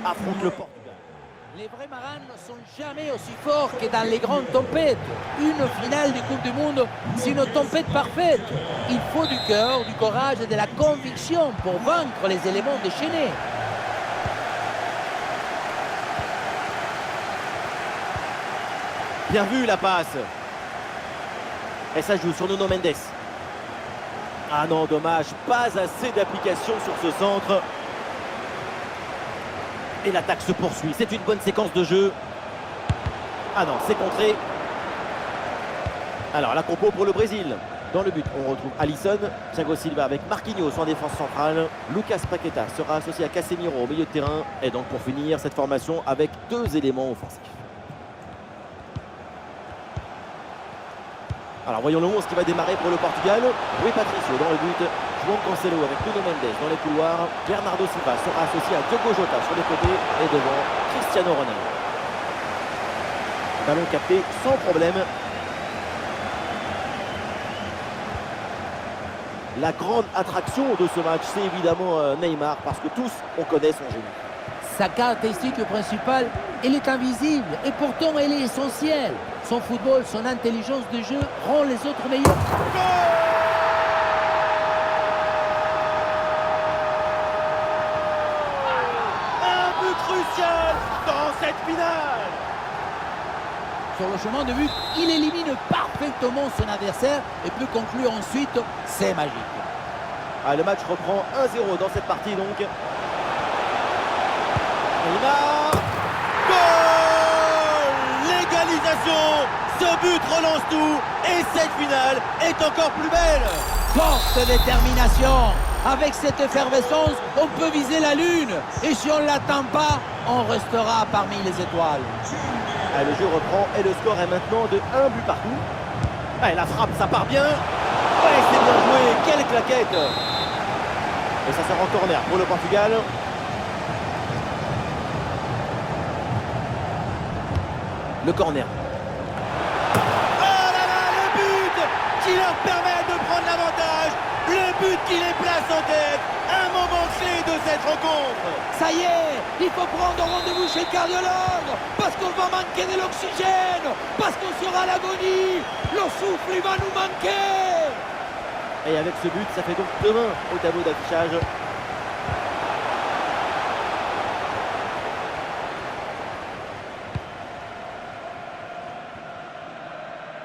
affronte le Portugal. Les vrais marins ne sont jamais aussi forts que dans les grandes tempêtes. Une finale du Coupe du Monde, c'est une tempête parfaite. Il faut du cœur, du courage et de la conviction pour vaincre les éléments déchaînés. Bien vu la passe. Et ça joue sur Nuno Mendes. Ah non, dommage, pas assez d'application sur ce centre. Et l'attaque se poursuit, c'est une bonne séquence de jeu. Ah non, c'est contré. Alors la compo pour le Brésil. Dans le but, on retrouve Alisson, Thiago Silva avec Marquinhos en défense centrale. Lucas Paqueta sera associé à Casemiro au milieu de terrain. Et donc pour finir cette formation avec deux éléments offensifs. Alors voyons le 11 qui va démarrer pour le Portugal. Rui Patricio dans le but. João Cancelo avec Nuno Mendes dans les couloirs. Bernardo Silva sera associé à Diogo Jota sur les côtés. Et devant Cristiano Ronaldo. Ballon capté sans problème. La grande attraction de ce match, c'est évidemment Neymar. Parce que tous, on connaît son génie. Sa caractéristique principale, elle est invisible et pourtant elle est essentielle. Son football, son intelligence de jeu rend les autres meilleurs. Un but crucial dans cette finale. Sur le chemin de but, il élimine parfaitement son adversaire et peut conclure ensuite. C'est magique. Ah, le match reprend 1-0 dans cette partie donc. Neymar. Goal! L'égalisation. Ce but relance tout. Et cette finale est encore plus belle. Forte détermination. Avec cette effervescence, on peut viser la lune. Et si on ne l'attend pas, on restera parmi les étoiles. Ah, le jeu reprend et le score est maintenant de 1 but partout. Ah, la frappe, ça part bien. Ouais, c'est bien joué. Quelle claquette. Et ça sort en corner pour le Portugal. Le corner. Oh là là, le but qui leur permet de prendre l'avantage. Le but qui les place en tête. Un moment clé de cette rencontre. Ça y est, il faut prendre rendez-vous chez le cardiologue. Parce qu'on va manquer de l'oxygène. Parce qu'on sera à l'agonie. Le souffle, il va nous manquer. Et avec ce but, ça fait donc 2-1 au tableau d'affichage.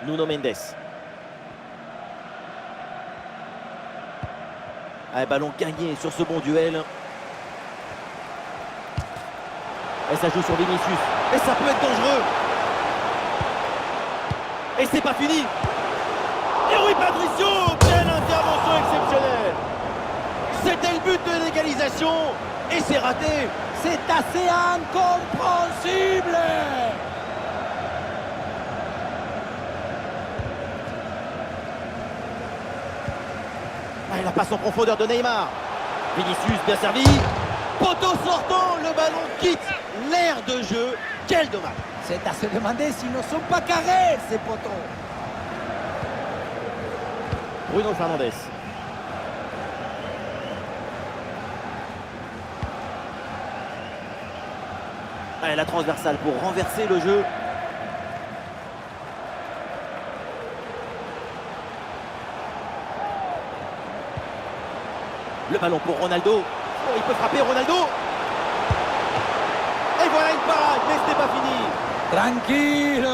Nuno Mendes. Un ballon gagné sur ce bon duel. Et ça joue sur Vinicius. Et ça peut être dangereux. Et c'est pas fini. Et Rui Patricio, quelle intervention exceptionnelle. C'était le but de l'égalisation. Et c'est raté. C'est assez incompréhensible. Ah, la passe en profondeur de Neymar. Vinicius bien servi. Poteau sortant, le ballon quitte l'aire de jeu. Quel dommage. C'est à se demander s'ils ne sont pas carrés, ces poteaux. Bruno Fernandes. Allez, la transversale pour renverser le jeu. Le ballon pour Ronaldo. Oh, il peut frapper Ronaldo. Et voilà une parade, mais ce n'est pas fini. Tranquille.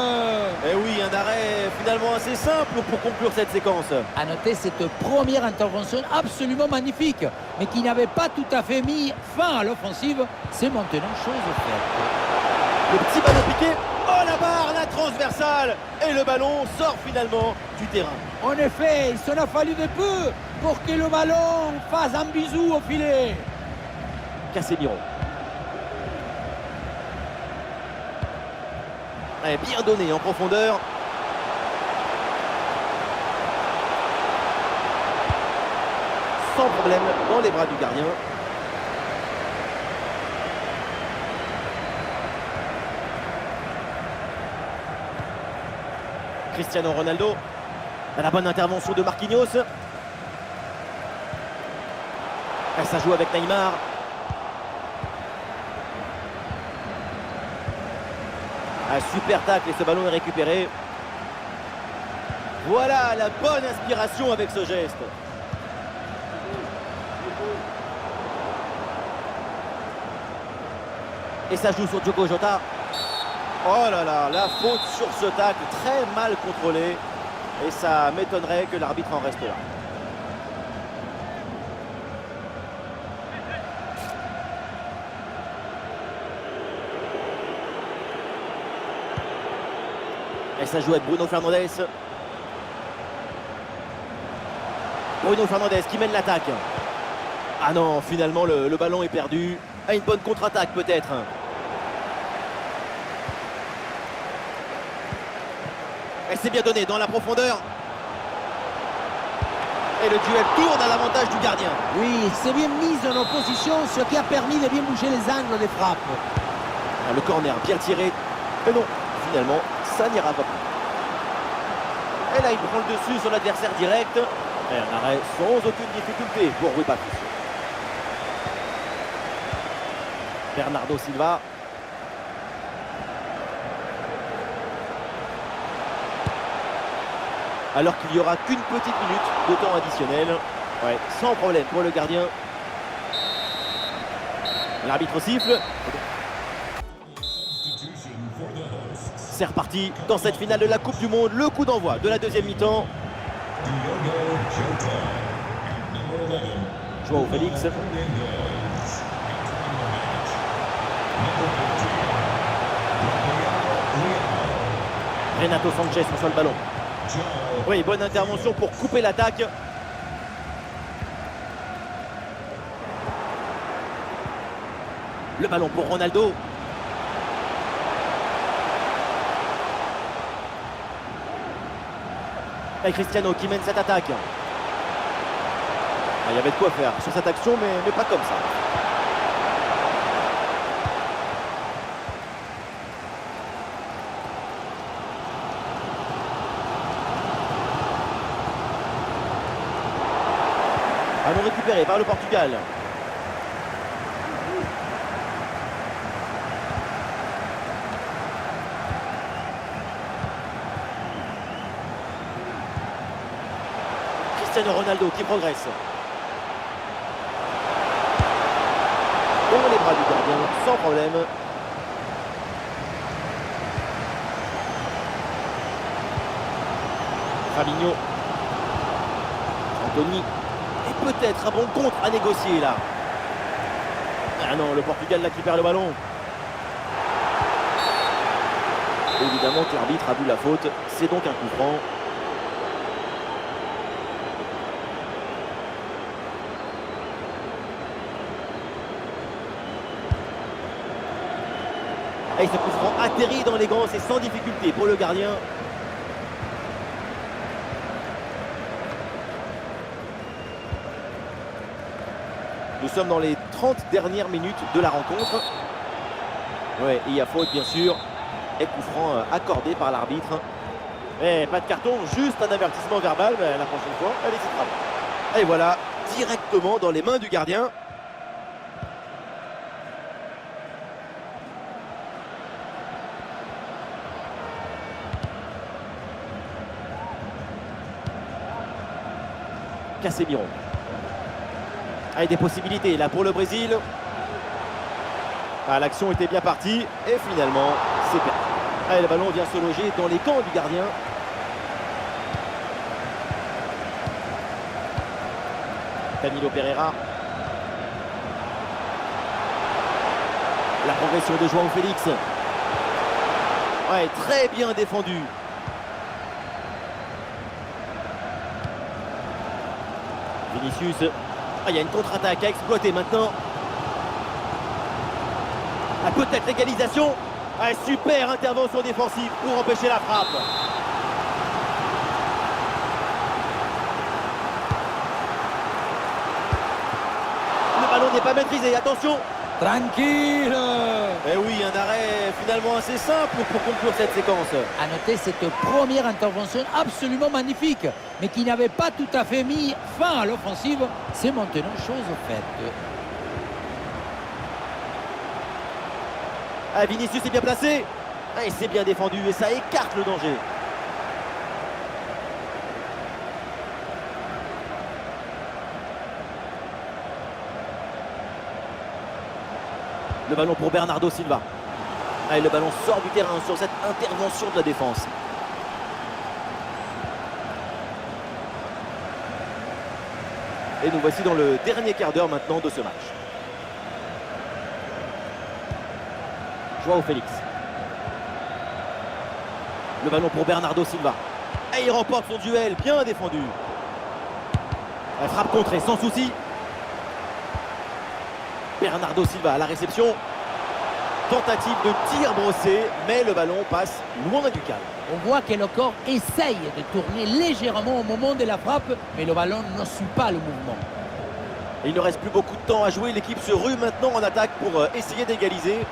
Et oui, un arrêt finalement assez simple pour conclure cette séquence. À noter cette première intervention absolument magnifique, mais qui n'avait pas tout à fait mis fin à l'offensive. C'est maintenant chose faite. Le petit ballon piqué. Oh la barre, la transversale. Et le ballon sort finalement du terrain. En effet, il s'en a fallu de peu pour que le ballon fasse un bisou au filet. Casemiro. Ouais, bien donné en profondeur. Sans problème dans les bras du gardien. Cristiano Ronaldo. La bonne intervention de Marquinhos. Et ça joue avec Neymar. Un super tacle et ce ballon est récupéré. Voilà la bonne inspiration avec ce geste. Et ça joue sur Diogo Jota. Oh là là, la faute sur ce tacle, très mal contrôlé. Et ça m'étonnerait que l'arbitre en reste là. Et ça joue avec Bruno Fernandes. Bruno Fernandes qui mène l'attaque. Ah non, finalement le ballon est perdu. Ah, une bonne contre-attaque peut-être. Et c'est bien donné dans la profondeur. Et le duel tourne à l'avantage du gardien. Oui, il s'est bien mis en opposition, ce qui a permis de bien bouger les angles des frappes. Ah, le corner bien tiré. Mais non, finalement, ça n'ira pas plus. Et là, il prend le dessus sur l'adversaire direct. Et un arrêt sans aucune difficulté pour Rui Patricio. Bernardo Silva. Alors qu'il n'y aura qu'une petite minute de temps additionnel. Ouais, sans problème pour le gardien. L'arbitre siffle. C'est reparti dans cette finale de la Coupe du Monde. Le coup d'envoi de la deuxième mi-temps. Joao Félix. Renato Sanchez reçoit le ballon. Oui, bonne intervention pour couper l'attaque. Le ballon pour Ronaldo. Et Cristiano qui mène cette attaque. Ah, il y avait de quoi faire sur cette action, mais pas comme ça. Ballon récupéré par le Portugal. Cristiano Ronaldo qui progresse. Dans les bras du gardien, sans problème. Fabinho. Anthony. Et peut-être un bon contre à négocier là. Ah non, le Portugal là qui perd le ballon. Évidemment que l'arbitre a vu la faute. C'est donc un coup franc. Et ce coup franc atterrit dans les gants, c'est sans difficulté pour le gardien. Nous sommes dans les 30 dernières minutes de la rencontre. Ouais, il y a faute bien sûr. Et coup franc accordé par l'arbitre. Et pas de carton, juste un avertissement verbal. Mais la prochaine fois, elle hésitera pas. Et voilà, directement dans les mains du gardien. Casemiro. Avec des possibilités là pour le Brésil. Ah, l'action était bien partie et finalement c'est perdu. Allez, le ballon vient se loger dans les camps du gardien. Danilo Pereira. La progression de Joao Félix. Ouais, très bien défendu. Vinicius. Ah, il y a une contre-attaque à exploiter maintenant. Ah, peut-être l'égalisation. Ah, super intervention défensive pour empêcher la frappe. Le ballon n'est pas maîtrisé, attention. Tranquille. Eh oui, un arrêt finalement assez simple pour conclure cette séquence. À noter cette première intervention absolument magnifique, mais qui n'avait pas tout à fait mis fin à l'offensive. C'est maintenant chose faite. Ah, Vinicius est bien placé. Et c'est bien défendu et ça écarte le danger. Le ballon pour Bernardo Silva. Et le ballon sort du terrain sur cette intervention de la défense. Et nous voici dans le dernier quart d'heure maintenant de ce match. Joao Félix. Le ballon pour Bernardo Silva. Et il remporte son duel, bien défendu. La frappe contrée sans souci. Bernardo Silva à la réception. Tentative de tir brossé, mais le ballon passe loin du calme. On voit que le corps essaye de tourner légèrement au moment de la frappe, mais le ballon ne suit pas le mouvement. Et il ne reste plus beaucoup de temps à jouer. L'équipe se rue maintenant en attaque pour essayer d'égaliser.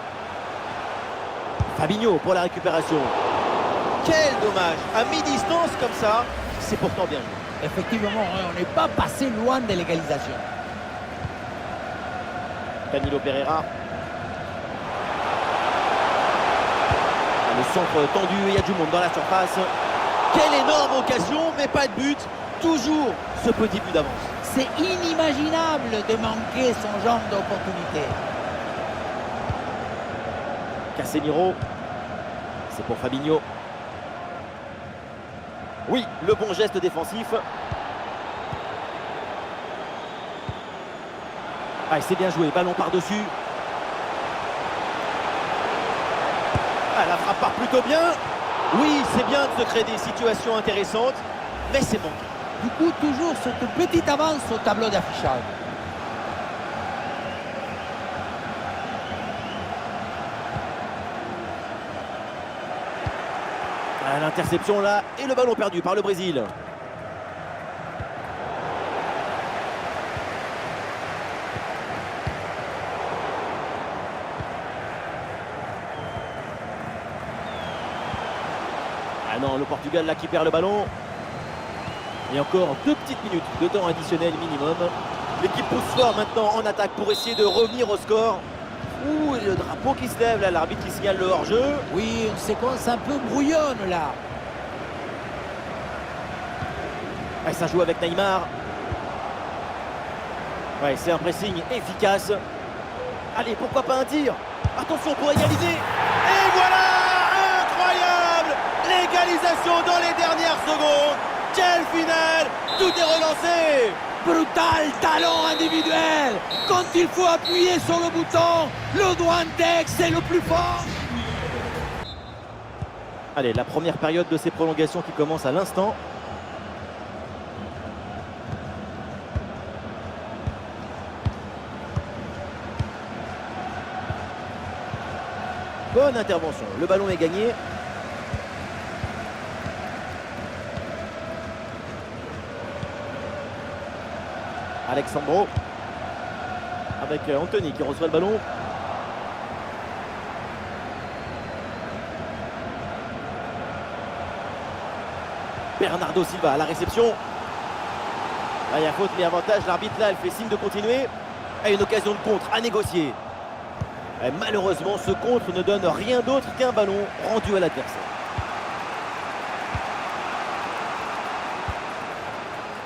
Fabinho pour la récupération. Quel dommage. À mi-distance comme ça, c'est pourtant bien joué. Effectivement, on n'est pas passé loin de l'égalisation. Danilo Pereira. Le centre tendu, il y a du monde dans la surface. Quelle énorme occasion, mais pas de but. Toujours ce petit but d'avance. C'est inimaginable de manquer son genre d'opportunité. Casemiro. C'est pour Fabinho. Oui, le bon geste défensif. Ah, c'est bien joué, ballon par-dessus. Ah, la frappe part plutôt bien. Oui, c'est bien de se créer des situations intéressantes, mais c'est manqué. Du coup, toujours cette petite avance au tableau d'affichage. Ah, l'interception là, et le ballon perdu par le Brésil. Ah non, le Portugal là qui perd le ballon. Et encore 2 petites minutes de temps additionnel minimum. L'équipe pousse fort maintenant en attaque pour essayer de revenir au score. Ouh, et le drapeau qui se lève là, l'arbitre qui signale le hors-jeu. Oui, une séquence un peu brouillonne là. Et ça joue avec Neymar. Ouais, c'est un pressing efficace. Allez, pourquoi pas un tir? Attention pour égaliser. Et voilà! Incroyable! L'égalisation dans les dernières secondes. Quelle finale! Tout est relancé! Brutal talent individuel. Quand il faut appuyer sur le bouton, le doigt index est le plus fort. Allez, la première période de ces prolongations qui commence à l'instant. Bonne intervention, le ballon est gagné. Alexandro avec Anthony qui reçoit le ballon. Bernardo Silva à la réception. Là, il y a faute mais avantage. L'arbitre là, elle fait signe de continuer. Et une occasion de contre à négocier. Et malheureusement, ce contre ne donne rien d'autre qu'un ballon rendu à l'adversaire.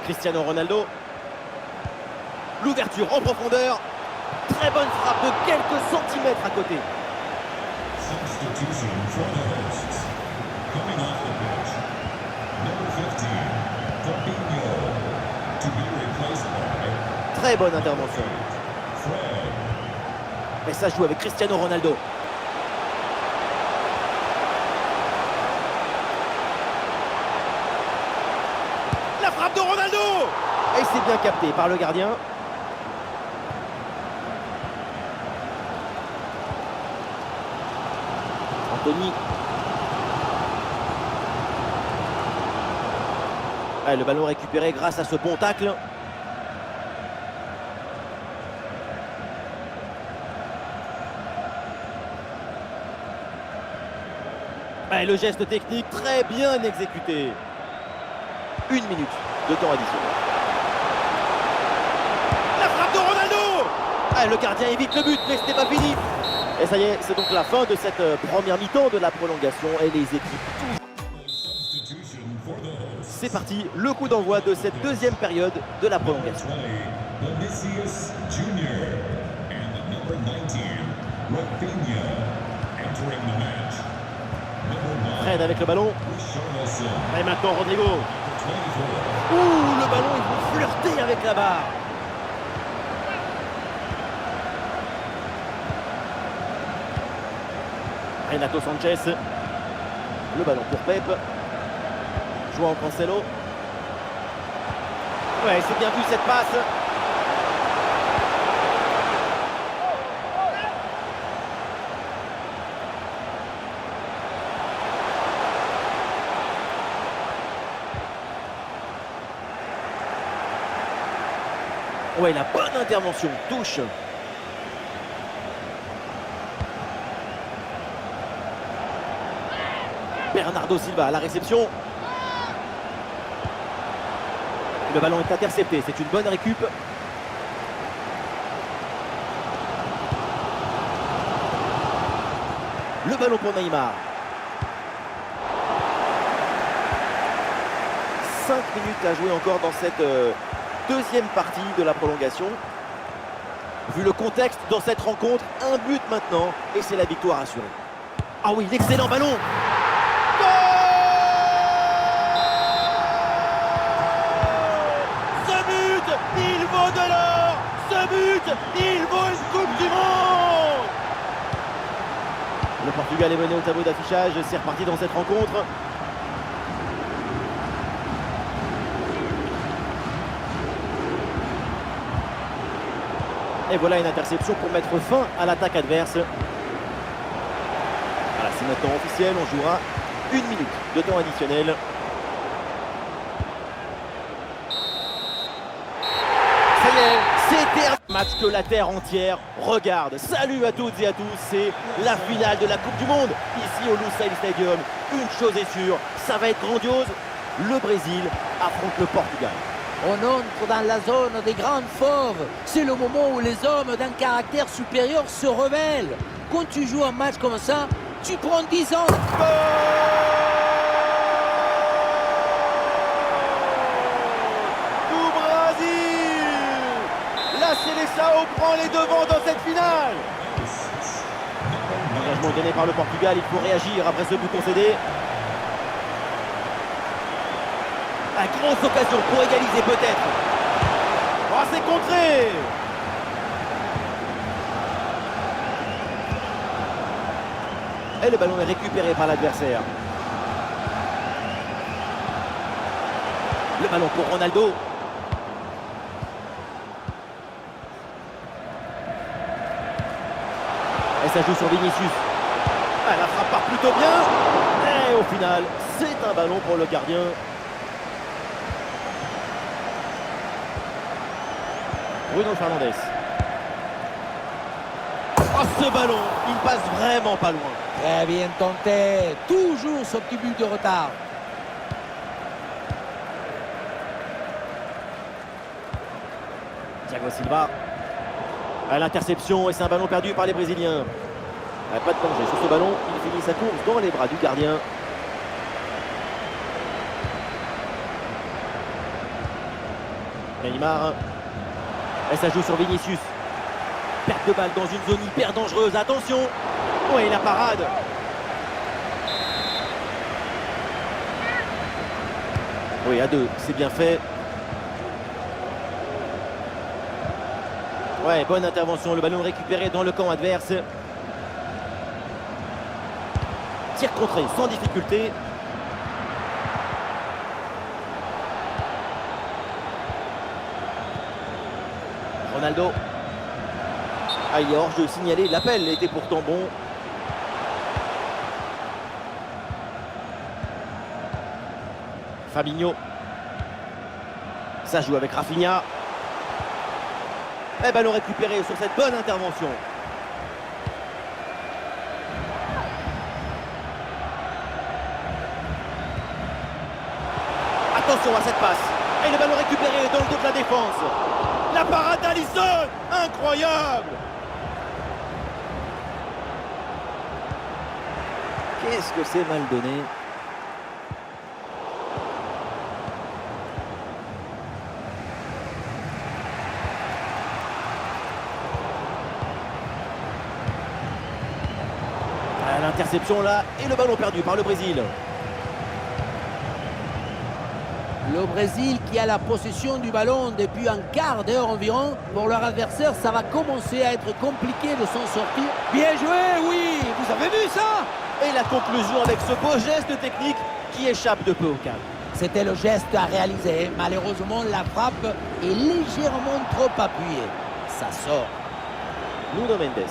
Cristiano Ronaldo. L'ouverture en profondeur. Très bonne frappe de quelques centimètres à côté. Substitution for the hosts. Coming off the pitch, number 15, Fabinho, to be replaced by Très bonne intervention. Fred. Et ça joue avec Cristiano Ronaldo. La frappe de Ronaldo. Et c'est bien capté par le gardien. Anthony. Ah, le ballon récupéré grâce à ce bon tacle. Ah, le geste technique très bien exécuté. 1 minute de temps additionnel. La frappe de Ronaldo. Ah, le gardien évite le but, mais ce n'est pas fini. Et ça y est, c'est donc la fin de cette première mi-temps de la prolongation et les équipes. Substitution for the hosts. C'est parti, le coup d'envoi de cette deuxième période de la prolongation. Play Vinicius Jr. and the number 19, Rafinha, entering the match. Number 9, Fred avec le ballon. Richarlison. Et maintenant Rodrigo. 24. Ouh, le ballon, il faut flirter avec la barre. Renato Sanchez. Le ballon pour Pep. João Cancelo. Ouais, c'est bien vu cette passe. Ouais, la bonne intervention, touche. Bernardo Silva à la réception. Le ballon est intercepté, c'est une bonne récup. Le ballon pour Neymar. 5 minutes à jouer encore dans cette deuxième partie de la prolongation. Vu le contexte dans cette rencontre, un but maintenant et c'est la victoire assurée. Ah oui, l'excellent ballon. Il vaut de l'or. Ce but, il vaut une Coupe du Monde. Le Portugal est mené au tableau d'affichage. C'est reparti dans cette rencontre. Et voilà une interception pour mettre fin à l'attaque adverse. Voilà, c'est maintenant officiel. On jouera 1 minute de temps additionnel. C'était un match que la terre entière regarde. Salut à toutes et à tous, c'est la finale de la Coupe du Monde ici au Lusail Stadium. Une chose est sûre, ça va être grandiose. Le Brésil affronte le Portugal. On entre dans la zone des grandes fauves. C'est le moment où les hommes d'un caractère supérieur se révèlent. Quand tu joues un match comme ça, tu prends 10 ans. La Seleção prend les devants dans cette finale. Engagement donné par le Portugal, il faut réagir après ce but concédé. Une grosse occasion pour égaliser peut-être. Oh, c'est contré. Et le ballon est récupéré par l'adversaire. Le ballon pour Ronaldo. Et ça joue sur Vinicius. Elle la frappe part plutôt bien. Et au final, c'est un ballon pour le gardien. Bruno Fernandes. Oh, ce ballon, il passe vraiment pas loin. Très bien tenté. Toujours ce petit but de retard. Thiago Silva. À l'interception et c'est un ballon perdu par les Brésiliens. Pas de danger sur ce ballon, il finit sa course dans les bras du gardien. Neymar. Et ça joue sur Vinicius. Perte de balle dans une zone hyper dangereuse, attention. Oui, la parade. Oui, à 2, c'est bien fait. Ouais, bonne intervention, le ballon récupéré dans le camp adverse. Tir contré sans difficulté. Ronaldo. Ah, il est hors jeu signalé, l'appel était pourtant bon. Fabinho. Ça joue avec Rafinha. Et ballon récupéré sur cette bonne intervention. Attention à cette passe. Et le ballon récupéré dans le dos de la défense. La parade d'Alisson, incroyable. Qu'est-ce que c'est mal donné. Ah, l'interception là et le ballon perdu par le Brésil. Le Brésil qui a la possession du ballon depuis un quart d'heure environ. Pour leur adversaire, ça va commencer à être compliqué de s'en sortir. Bien joué, oui. Vous avez vu ça? Et la conclusion avec ce beau geste technique qui échappe de peu au cadre. C'était le geste à réaliser. Malheureusement, la frappe est légèrement trop appuyée. Ça sort. Nuno Mendes.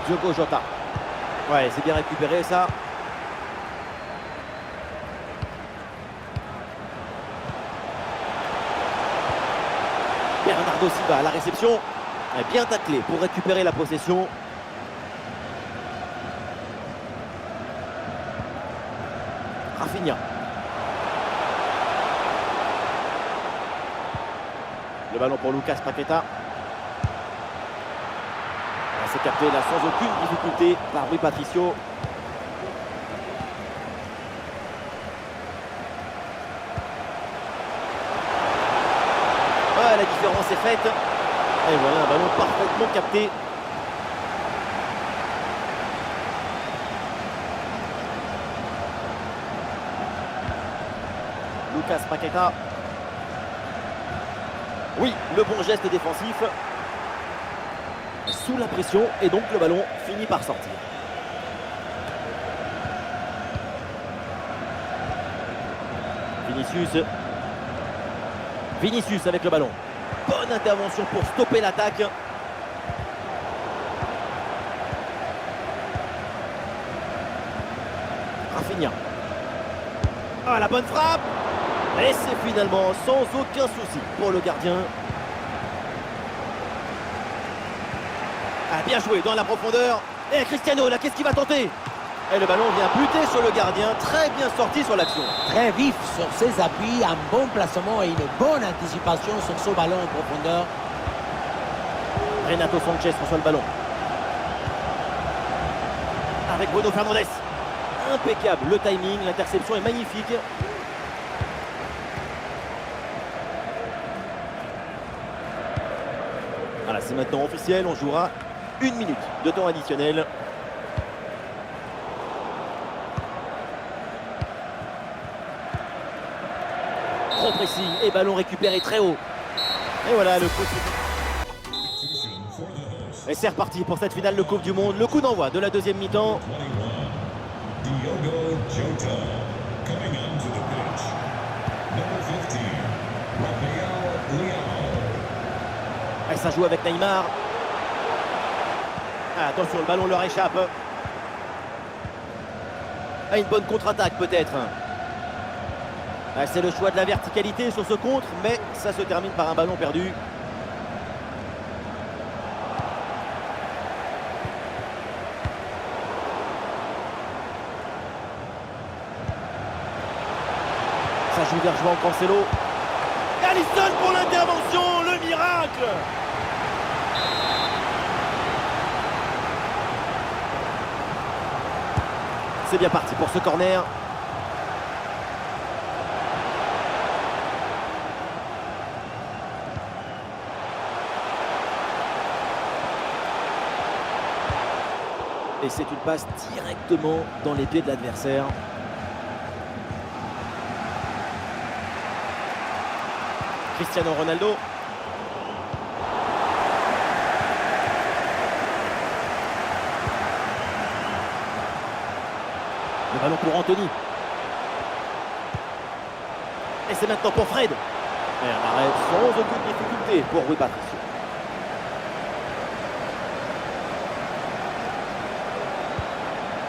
Diogo Jota. Ouais, c'est bien récupéré ça. Bernardo Silva à la réception. Bien taclé pour récupérer la possession. Rafinha. Le ballon pour Lucas Paqueta. C'est capté là sans aucune difficulté par Rui Patricio. Ouais, la différence est faite. Et voilà un ballon parfaitement capté. Lucas Paqueta. Oui, le bon geste défensif. Sous la pression et donc le ballon finit par sortir. Vinicius avec le ballon. Bonne intervention pour stopper l'attaque. Rafinha. Ah, la bonne frappe. Et c'est finalement sans aucun souci pour le gardien. Ah, bien joué dans la profondeur. Et Cristiano, là, qu'est-ce qu'il va tenter? Et le ballon vient buter sur le gardien. Très bien sorti sur l'action. Très vif sur ses appuis, un bon placement et une bonne anticipation sur ce ballon en profondeur. Renato Sanchez reçoit le ballon. Avec Bruno Fernandes. Impeccable le timing, l'interception est magnifique. Voilà, c'est maintenant officiel, on jouera 1 minute de temps additionnel. Trop précis et ballon récupéré très haut. Et voilà le coup. Et c'est reparti pour cette finale de Coupe du Monde. Le coup d'envoi de la deuxième mi-temps. 21, Diogo Jota. Coming onto the pitch, number 15, Rafael Leao. Et ça joue avec Neymar. Ah, attention, le ballon leur échappe. Ah, une bonne contre-attaque peut-être. Ah, c'est le choix de la verticalité sur ce contre, mais ça se termine par un ballon perdu. Ça joue vers João Cancelo. Alisson pour l'intervention, le miracle. C'est bien parti pour ce corner. Et c'est une passe directement dans les pieds de l'adversaire. Cristiano Ronaldo. Le ballon pour Anthony. Et c'est maintenant pour Fred. Et un arrêt sans aucune difficulté pour Rui Patricio.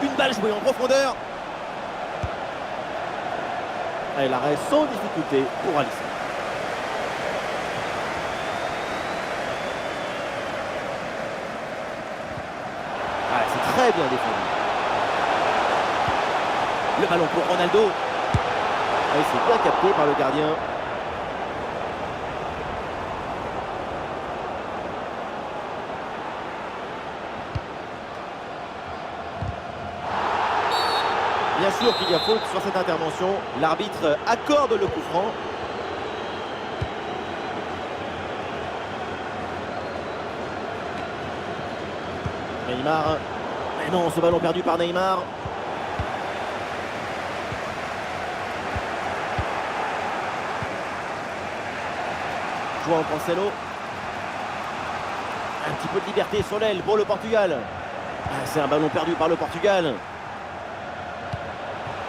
Une balle jouée en profondeur. Et l'arrêt sans difficulté pour Alisson. Ah, c'est très bien défendu. Le ballon pour Ronaldo. Et c'est bien capté par le gardien. Bien sûr qu'il y a faute sur cette intervention. L'arbitre accorde le coup franc. Neymar. Mais non, ce ballon perdu par Neymar. João Cancelo. Un petit peu de liberté sur l'aile pour le Portugal. Ah, c'est un ballon perdu par le Portugal.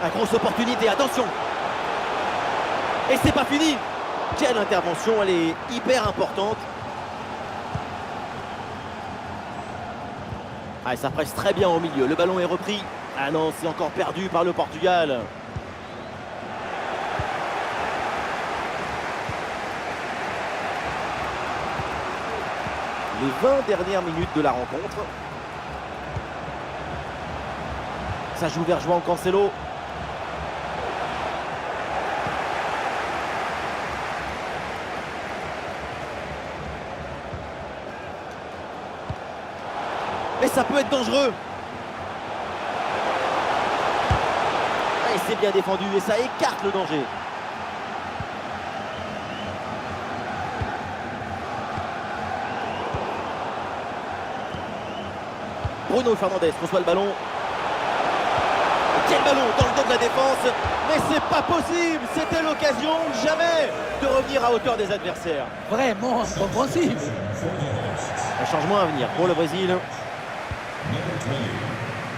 La grosse opportunité, attention. Et c'est pas fini. Quelle intervention, elle est hyper importante. Ah, ça presse très bien au milieu, le ballon est repris. Ah non, c'est encore perdu par le Portugal. Les 20 dernières minutes de la rencontre. Ça joue vers João Cancelo. Et ça peut être dangereux. Et c'est bien défendu et ça écarte le danger. Bruno Fernandes reçoit le ballon. Quel ballon dans le dos de la défense. Mais c'est pas possible. C'était l'occasion jamais de revenir à hauteur des adversaires. Vraiment incompréhensible. Un changement à venir pour le Brésil. Number 20,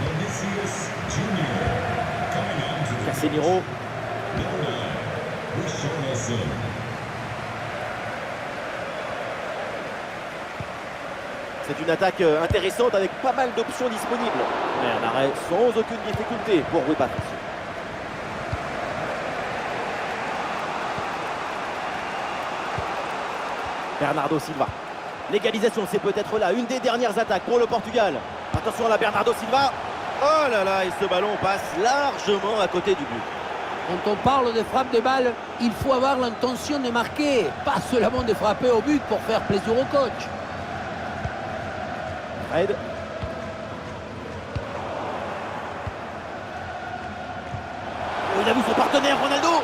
Vinicius Junior. Coming on to the Casemiro. number 9, Richarlison. C'est une attaque intéressante avec pas mal d'options disponibles. Mais un arrêt sans aucune difficulté pour Rui Patricio. Bernardo Silva. L'égalisation, c'est peut-être là une des dernières attaques pour le Portugal. Attention à la Bernardo Silva. Oh là là, et ce ballon passe largement à côté du but. Quand on parle de frappe de balle, il faut avoir l'intention de marquer, pas seulement de frapper au but pour faire plaisir au coach. Fred. Oh, il a vu son partenaire, Ronaldo.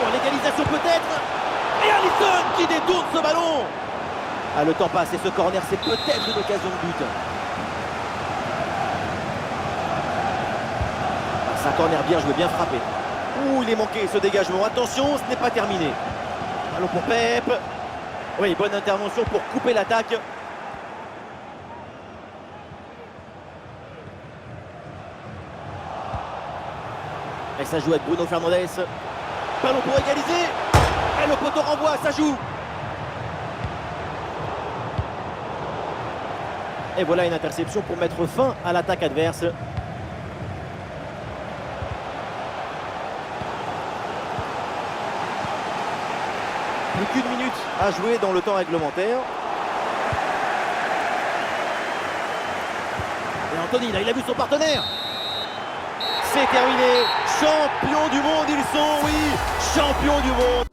Oh, l'égalisation peut-être. Et Alisson qui détourne ce ballon. Ah, le temps passe et ce corner, c'est peut-être une occasion de but. Ah, c'est un corner bien joué, bien frappé. Ouh, il est manqué ce dégagement. Attention, ce n'est pas terminé. Ballon pour Pep. Oui, bonne intervention pour couper l'attaque. Et ça joue avec Bruno Fernandes. Ballon pour égaliser. Et le poteau renvoie, ça joue. Et voilà une interception pour mettre fin à l'attaque adverse. Plus qu'une minute à jouer dans le temps réglementaire. Et Anthony, là, il a vu son partenaire. C'est terminé. Champion du monde, ils sont, oui, champions du monde.